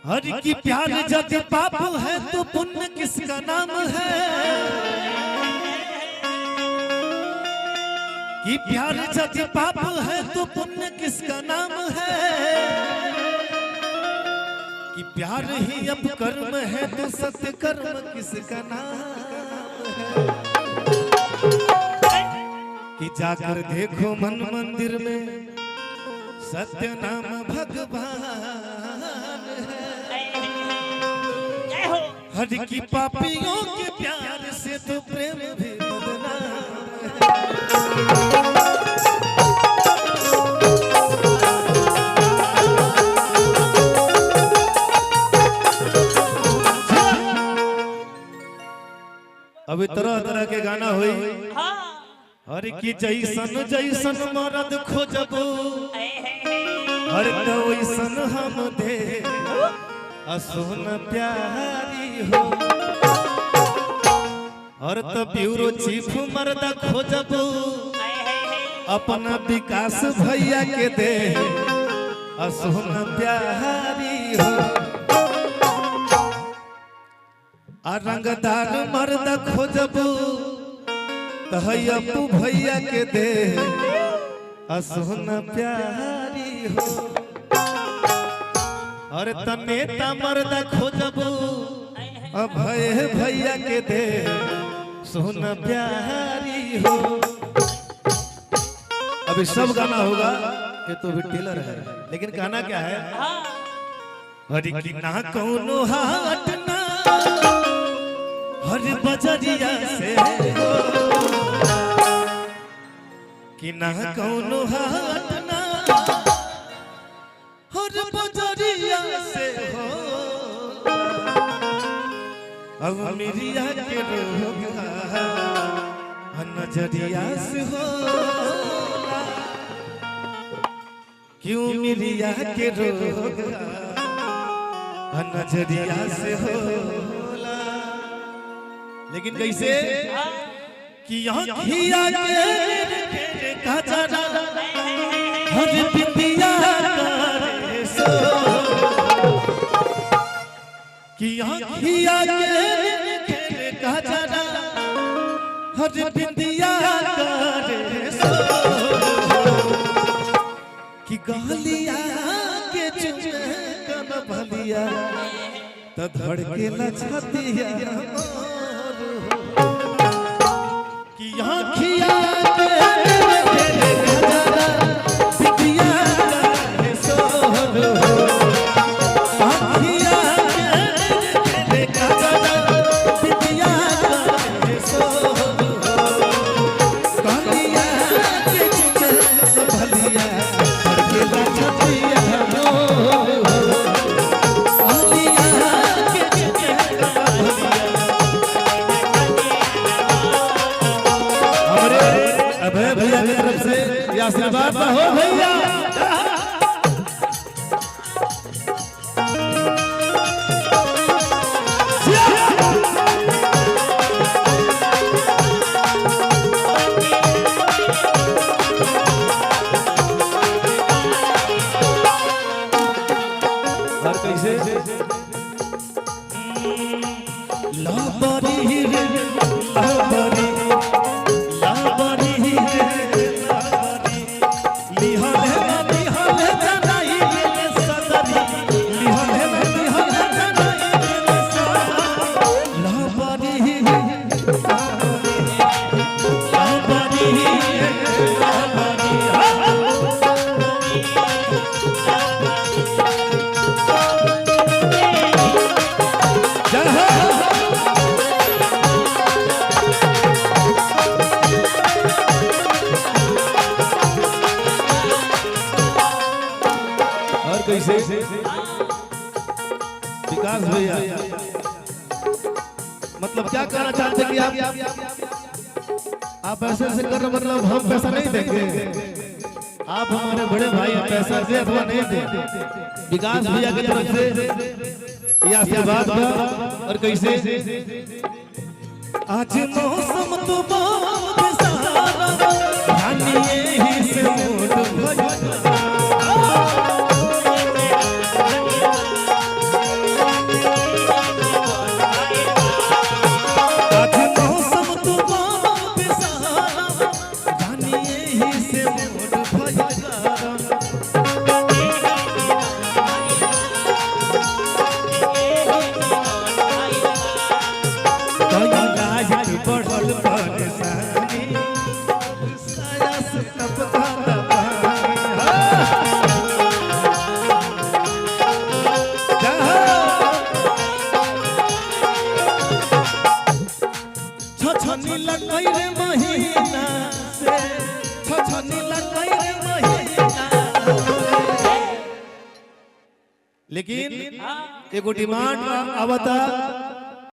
हर की प्यार जब पाप है तो पुण्य किसका नाम है। कि प्यार जब पाप है तो पुण्य किसका नाम है। कि प्यार ही अब कर्म है तो सत्य कर्म किसका नाम है। कि जाकर देखो मन मंदिर में सत्य नाम भगवान है। हर की पापियों के प्यार से तो प्रेम भी बदनाम है। अभी तरह तरह के गाना हुई। हर की जैसन जैसन मरद खोजबो हर तो वैसन हम दे असोन प्यारी हो। और तो ब्यूरो चीफ मर्द खोजबो अपना विकास भैया के दे असोन प्यारी हो। और रंगदार मर्द खोजबो तो अपू भैया के दे असोन प्यारी हो। और तनेता मर्द खोजबो अभय भैया के दे सोना प्यारी हो। अभी सब गाना होगा कि तो भी टेलर है, लेकिन गाना क्या है। हर की ना कौनो हाट ना हर बजरिया से हो। कि ना कौनो हाट ना हर बजरिया से हो। अब मिरिया के रोगा नजरिया से हो। क्यों मिरिया के रोगा नजरिया से हो। लेकिन कैसे कि यहाँ खिया के कजरा हर बिंदिया करे सो। कि यहाँ खिया के कजरा हर बिंदिया करे सो। कि गलिया के चुमे कन भलिया तो धड़के न छतिया। कि यहाँ खिया भैया की तरफ से ये आशीर्वाद हो भैया। और कैसे लाबरी लाबरी कैसे विकास भैया मतलब क्या कहना चाहते हैं कि आप ऐसे से कर रहे मतलब हम पैसा नहीं देंगे। आप हमारे बड़े भाई पैसा दे अथवा नहीं दे। विकास भैया की तरफ से ये आशीर्वाद और कैसे आज मौसम तो बहुत सारा ही से मूड से टपका छछनी लगई रे महीना से छछनी लगई रे महीना। लेकिन एगो डिमांड आवता